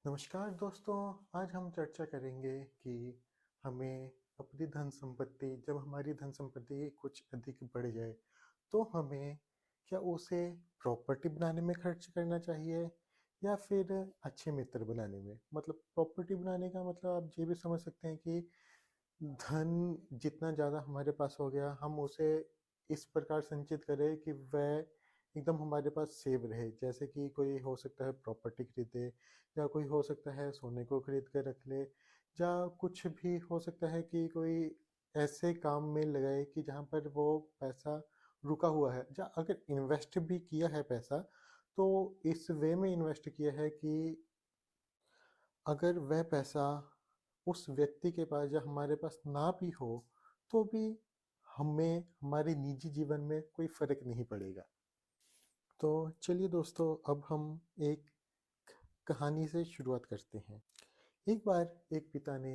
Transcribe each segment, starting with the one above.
नमस्कार दोस्तों, आज हम चर्चा करेंगे कि हमें अपनी धन संपत्ति जब हमारी धन संपत्ति कुछ अधिक बढ़ जाए, तो हमें क्या उसे प्रॉपर्टी बनाने में खर्च करना चाहिए या फिर अच्छे मित्र बनाने में? मतलब प्रॉपर्टी बनाने का मतलब आप ये भी समझ सकते हैं कि धन जितना ज़्यादा हमारे पास हो गया, हम उसे इस प्रकार संचित करें कि वह एकदम हमारे पास सेव रहे। जैसे कि कोई हो सकता है प्रॉपर्टी खरीदे या कोई हो सकता है सोने को खरीद कर रख ले या कुछ भी हो सकता है कि कोई ऐसे काम में लगाए कि जहाँ पर वो पैसा रुका हुआ है, या अगर इन्वेस्ट भी किया है पैसा, तो इस वे में इन्वेस्ट किया है कि अगर वह पैसा उस व्यक्ति के पास या हमारे पास ना भी हो, तो भी हमें हमारे निजी जीवन में कोई फ़र्क नहीं पड़ेगा। तो चलिए दोस्तों, अब हम एक कहानी से शुरुआत करते हैं। एक बार एक पिता ने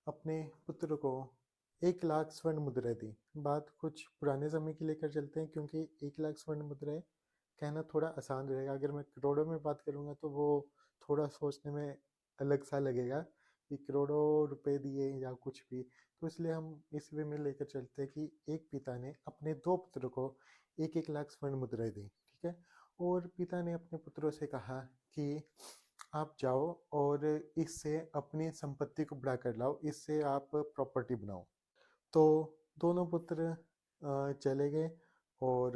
अपने पुत्र को 1 लाख स्वर्ण मुद्राएं दी। बात कुछ पुराने समय की लेकर चलते हैं, क्योंकि 1 लाख स्वर्ण मुद्राएं कहना थोड़ा आसान रहेगा। अगर मैं करोड़ों में बात करूंगा तो वो थोड़ा सोचने में अलग सा लगेगा कि करोड़ों रुपए दिए या कुछ भी। तो इसलिए हम इस वे में लेकर चलते हैं कि एक पिता ने अपने 2 पुत्र को 1-1 लाख स्वर्ण मुद्राएं दी, ठीक है। और पिता ने अपने पुत्रों से कहा कि आप जाओ और इससे अपनी संपत्ति को बढ़ाकर लाओ, इससे आप प्रॉपर्टी बनाओ। तो दोनों पुत्र चले गए, और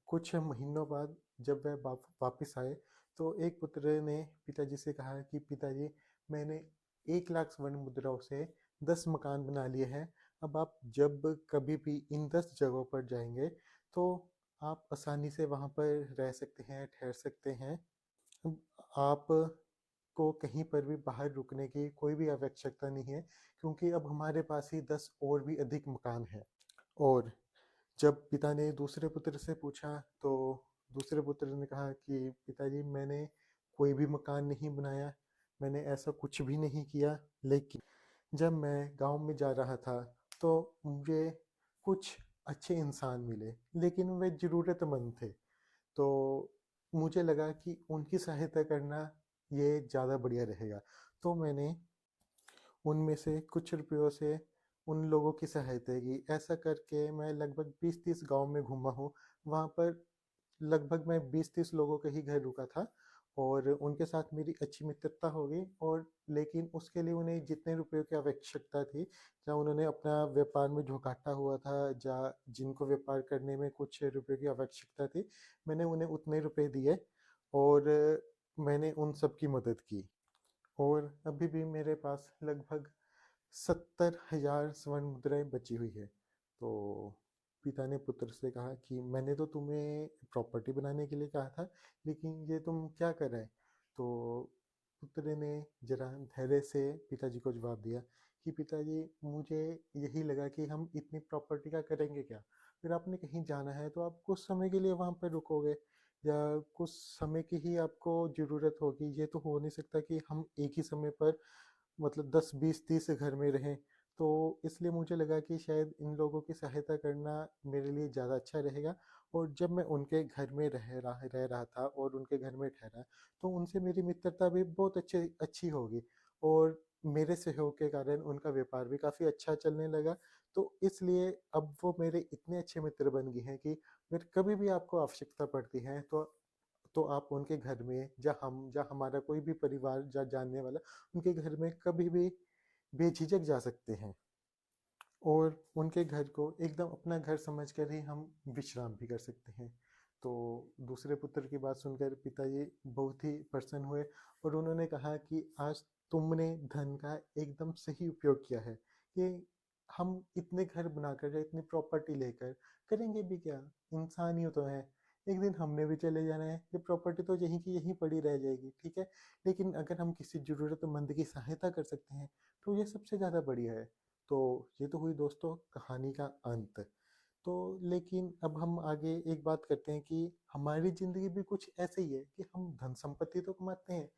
कुछ महीनों बाद जब वह वापस आए, तो एक पुत्र ने पिताजी से कहा कि पिताजी, मैंने 1 लाख स्वर्ण मुद्राओं से 10 मकान बना लिए हैं। अब आप जब कभी भी इन 10 जगहों पर जाएंगे, तो आप आसानी से वहाँ पर रह सकते हैं, ठहर सकते हैं। अब आप को कहीं पर भी बाहर रुकने की कोई भी आवश्यकता नहीं है, क्योंकि अब हमारे पास ही 10 और भी अधिक मकान हैं। और जब पिता ने दूसरे पुत्र से पूछा, तो दूसरे पुत्र ने कहा कि पिताजी, मैंने कोई भी मकान नहीं बनाया, मैंने ऐसा कुछ भी नहीं किया। लेकिन जब मैं गांव में जा रहा था, तो मुझे कुछ अच्छे इंसान मिले, लेकिन वे ज़रूरतमंद थे। तो मुझे लगा कि उनकी सहायता करना ये ज़्यादा बढ़िया रहेगा। तो मैंने उनमें से कुछ रुपयों से उन लोगों की सहायता की। ऐसा करके मैं लगभग 20-30 गाँव में घूमा हूँ। वहाँ पर लगभग मैं 20-30 लोगों के ही घर रुका था, और उनके साथ मेरी अच्छी मित्रता हो गई। और लेकिन उसके लिए उन्हें जितने रुपयों की आवश्यकता थी, या उन्होंने अपना व्यापार में जो घाटा हुआ था, या जिनको व्यापार करने में कुछ रुपयों की आवश्यकता थी, मैंने उन्हें उतने रुपए दिए, और मैंने उन सब की मदद की। और अभी भी मेरे पास लगभग 70,000 स्वर्ण मुद्राएं बची हुई है। तो पिता ने पुत्र से कहा कि मैंने तो तुम्हें प्रॉपर्टी बनाने के लिए कहा था, लेकिन ये तुम क्या कर रहे हैं? तो पुत्र ने जरा धैर्य से पिताजी को जवाब दिया कि पिताजी, मुझे यही लगा कि हम इतनी प्रॉपर्टी का करेंगे क्या। फिर आपने कहीं जाना है तो आप कुछ समय के लिए वहाँ पर रुकोगे, या कुछ समय की ही आपको ज़रूरत होगी। ये तो हो नहीं सकता कि हम एक ही समय पर मतलब 10-20-30 घर में रहें। तो इसलिए मुझे लगा कि शायद इन लोगों की सहायता करना मेरे लिए ज़्यादा अच्छा रहेगा। और जब मैं उनके घर में रह रहा था और उनके घर में ठहरा, तो उनसे मेरी मित्रता भी बहुत अच्छी होगी, और मेरे सहयोग के कारण उनका व्यापार भी काफ़ी अच्छा चलने लगा। तो इसलिए अब वो मेरे इतने अच्छे मित्र बन गए हैं कि अगर कभी भी आपको आवश्यकता पड़ती है, तो आप उनके घर में, या हमारा कोई भी परिवार या जानने वाला उनके घर में कभी भी बेझिझक जा सकते हैं, और उनके घर को एकदम अपना घर समझकर ही हम विश्राम भी कर सकते हैं। तो दूसरे पुत्र की बात सुनकर पिताजी बहुत ही प्रसन्न हुए, और उन्होंने कहा कि आज तुमने धन का एकदम सही उपयोग किया है। कि हम इतने घर बनाकर या इतनी प्रॉपर्टी लेकर करेंगे भी क्या? इंसान ही तो है, एक दिन हमने भी चले जाना है। ये प्रॉपर्टी तो यहीं की यहीं पड़ी रह जाएगी, ठीक है। लेकिन अगर हम किसी जरूरतमंद की सहायता कर सकते हैं, तो ये सबसे ज़्यादा बढ़िया है। तो ये तो हुई दोस्तों कहानी का अंत। तो लेकिन अब हम आगे एक बात करते हैं कि हमारी ज़िंदगी भी कुछ ऐसे ही है कि हम धन संपत्ति तो कमाते हैं,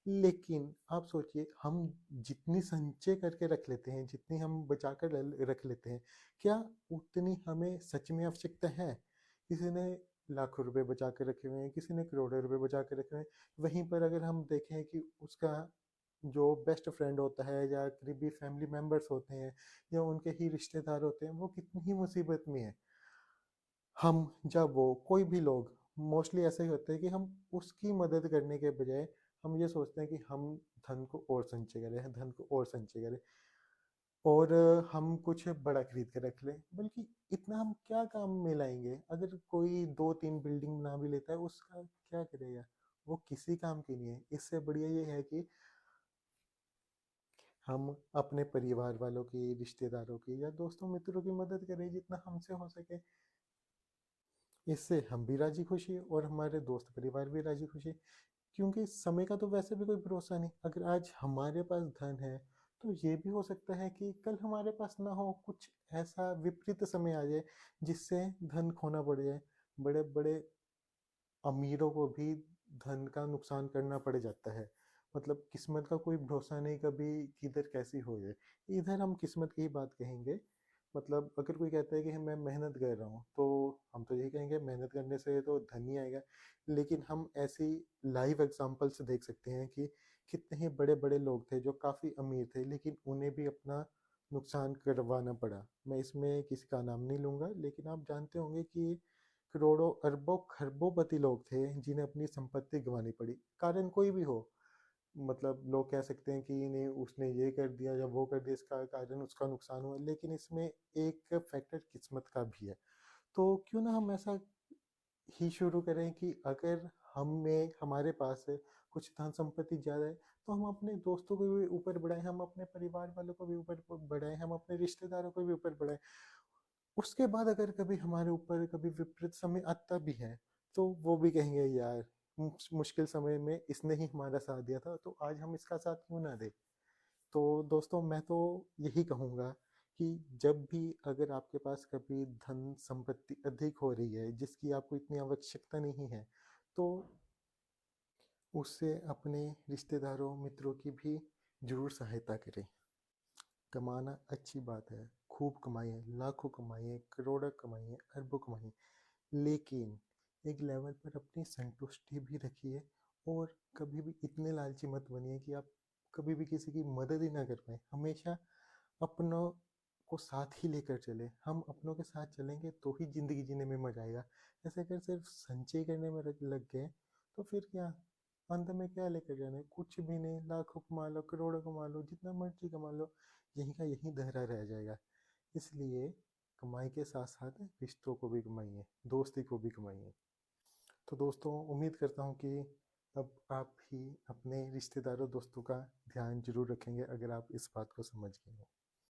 लेकिन आप सोचिए, हम जितनी संचय करके रख लेते हैं, जितनी हम बचा कर रख लेते हैं, क्या उतनी हमें सच में आवश्यकता है? किसी ने लाखों रुपए बचा के रखे हुए हैं, किसी ने करोड़ों रुपए बचा के रखे हुए हैं। वहीं पर अगर हम देखें कि उसका जो बेस्ट फ्रेंड होता है या करीबी फैमिली मेंबर्स होते हैं या उनके ही रिश्तेदार होते हैं, वो कितनी ही मुसीबत में है, हम जब वो कोई भी लोग मोस्टली ऐसे ही होते हैं कि हम उसकी मदद करने के बजाय हम ये सोचते हैं कि हम धन को और संचय करें, धन को और संचय करें और हम कुछ बड़ा खरीद के रख लें। बल्कि इतना हम क्या काम में लाएंगे? अगर कोई 2-3 बिल्डिंग बना भी लेता है, उसका क्या करेगा? वो किसी काम की नहीं है। इससे बढ़िया ये है कि हम अपने परिवार वालों की, रिश्तेदारों की या दोस्तों मित्रों की मदद करें जितना हमसे हो सके। इससे हम भी राजी खुशी और हमारे दोस्त परिवार भी राजी खुशी। क्योंकि समय का तो वैसे भी कोई भरोसा नहीं। अगर आज हमारे पास धन है तो ये भी हो सकता है कि कल हमारे पास ना हो, कुछ ऐसा विपरीत समय आ जाए जिससे धन खोना पड़ जाए। बड़े बड़े अमीरों को भी धन का नुकसान करना पड़ जाता है। मतलब किस्मत का कोई भरोसा नहीं, कभी किधर कैसी हो जाए। इधर हम किस्मत की ही बात कहेंगे। मतलब अगर कोई कहता है कि मैं मेहनत कर रहा हूँ, तो हम तो यही कहेंगे मेहनत करने से तो धन ही आएगा। लेकिन हम ऐसी लाइव एग्जांपल्स देख सकते हैं कि कितने ही बड़े बड़े लोग थे जो काफ़ी अमीर थे, लेकिन उन्हें भी अपना नुकसान करवाना पड़ा। मैं इसमें किसी का नाम नहीं लूँगा, लेकिन आप जानते होंगे कि करोड़ों अरबों खरबों लोग थे जिन्हें अपनी संपत्ति गंवानी पड़ी, कारण कोई भी हो। मतलब लोग कह सकते हैं कि नहीं उसने ये कर दिया या वो कर दिया, इसका कारण उसका नुकसान हुआ, लेकिन इसमें एक फैक्टर किस्मत का भी है। तो क्यों ना हम ऐसा ही शुरू करें कि अगर हमें हमारे पास कुछ धन संपत्ति ज़्यादा है तो हम अपने दोस्तों को भी ऊपर बढ़ाएं, हम अपने परिवार वालों को भी ऊपर बढ़ाएं, हम अपने रिश्तेदारों को भी ऊपर बढ़ाएं। उसके बाद अगर कभी हमारे ऊपर कभी विपरीत समय आता भी है तो वो भी कहेंगे यार मुश्किल समय में इसने ही हमारा साथ दिया था, तो आज हम इसका साथ क्यों ना दें। तो दोस्तों मैं तो यही कहूँगा कि जब भी अगर आपके पास कभी धन संपत्ति अधिक हो रही है जिसकी आपको इतनी आवश्यकता नहीं है, तो उससे अपने रिश्तेदारों मित्रों की भी जरूर सहायता करें। कमाना अच्छी बात है, खूब कमाइए, लाखों कमाइए, करोड़ों कमाइए, अरबों कमाइए, लेकिन एक लेवल पर अपनी संतुष्टि भी रखिए। और कभी भी इतने लालची मत बनिए कि आप कभी भी किसी की मदद ही ना कर पाए। हमेशा अपनों को साथ ही लेकर चले। हम अपनों के साथ चलेंगे तो ही ज़िंदगी जीने में मज़ा आएगा। ऐसे अगर सिर्फ संचय करने में लग गए तो फिर क्या, अंत में क्या लेकर जाना है? कुछ भी नहीं। लाखों कमा लो, करोड़ों कमा लो, जितना मर्जी कमा लो, यहीं का यहीं धरा रह जाएगा। इसलिए कमाई के साथ साथ रिश्तों को भी कमाइए, दोस्ती को भी कमाइए। तो दोस्तों उम्मीद करता हूँ कि अब आप भी अपने रिश्तेदारों दोस्तों का ध्यान जरूर रखेंगे अगर आप इस बात को समझ गए हो।